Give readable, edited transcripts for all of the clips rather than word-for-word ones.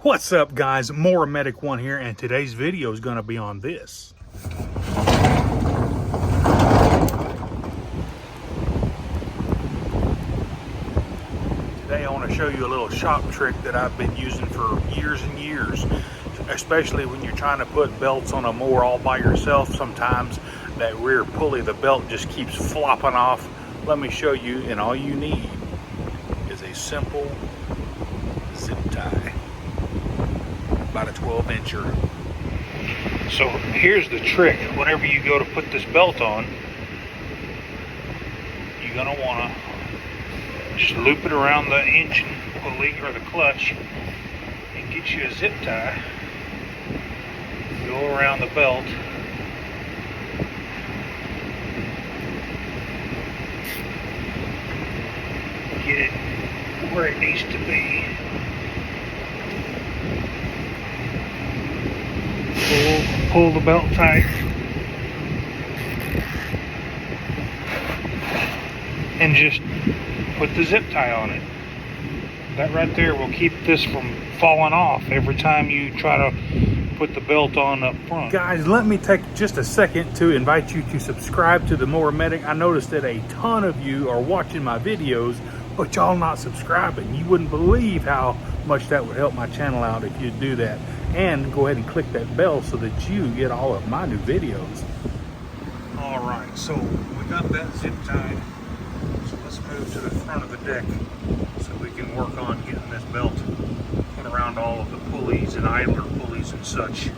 What's up, guys? More Medic One here, and today's video is going to be on this. Today I want to show you a little shop trick that I've been using for years and years, especially when you're trying to put belts on a mower all by yourself. Sometimes that rear pulley, the belt just keeps flopping off. Let me show you, and all you need is a simple zip tie. About a 12-incher. So here's the trick. Whenever you go to put this belt on, you're going to want to just loop it around the engine pulley or the clutch and get you a zip tie. Go around the belt. Get it where it needs to be. Pull the belt tight, and just put the zip tie on it. That right there will keep this from falling off every time you try to put the belt on up front. Guys, let me take just a second to invite you to subscribe to the Mower Medic. I noticed that a ton of you are watching my videos, but y'all not subscribing. You wouldn't believe how much that would help my channel out if you'd do that. And go ahead and click that bell so that you get all of my new videos. All right, so we got that zip tied. So let's move to the front of the deck so we can work on getting this belt put around all of the pulleys and idler pulleys and such.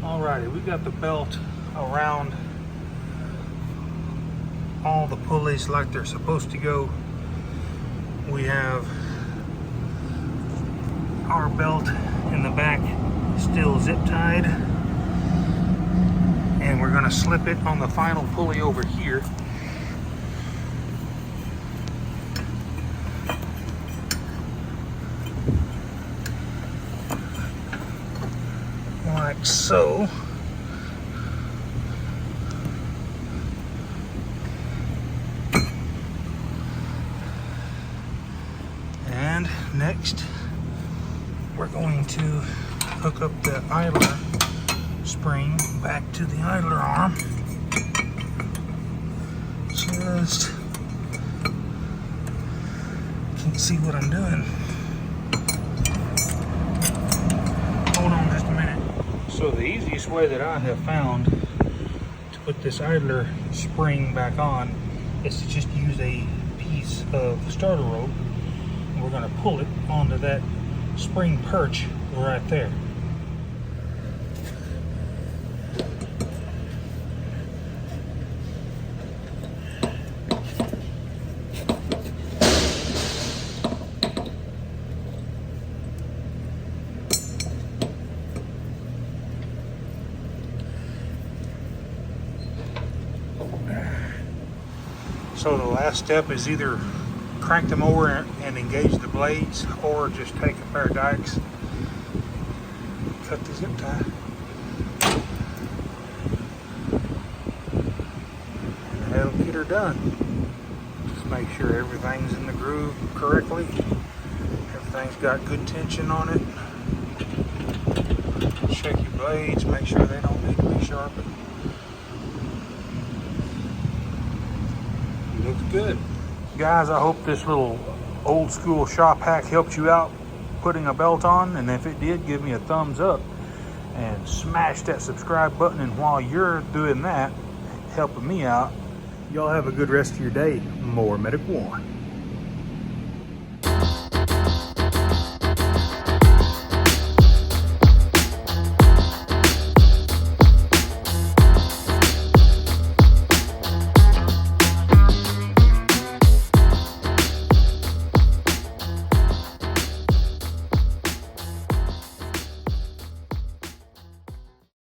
All righty, we got the belt around all the pulleys like they're supposed to go. We have our belt in the back still zip tied, and we're going to slip it on the final pulley over here. Like so. And next we're going to hook up the idler spring back to the idler arm. Just can't see what I'm doing. Hold on just a minute. So the easiest way that I have found to put this idler spring back on is to just use a piece of starter rope. We're going to pull it onto that spring perch right there. So the last step is either crank the mower and engage the blades, or just take a pair of dikes, cut the zip tie, and that'll get her done. Just make sure everything's in the groove correctly. Everything's got good tension on it. Check your blades, make sure they don't need to be sharpened. Looks good. Guys, I hope this little old school shop hack helped you out putting a belt on, and if it did, give me a thumbs up and smash that subscribe button. And while you're doing that, helping me out, y'all have a good rest of your day. More Medic One.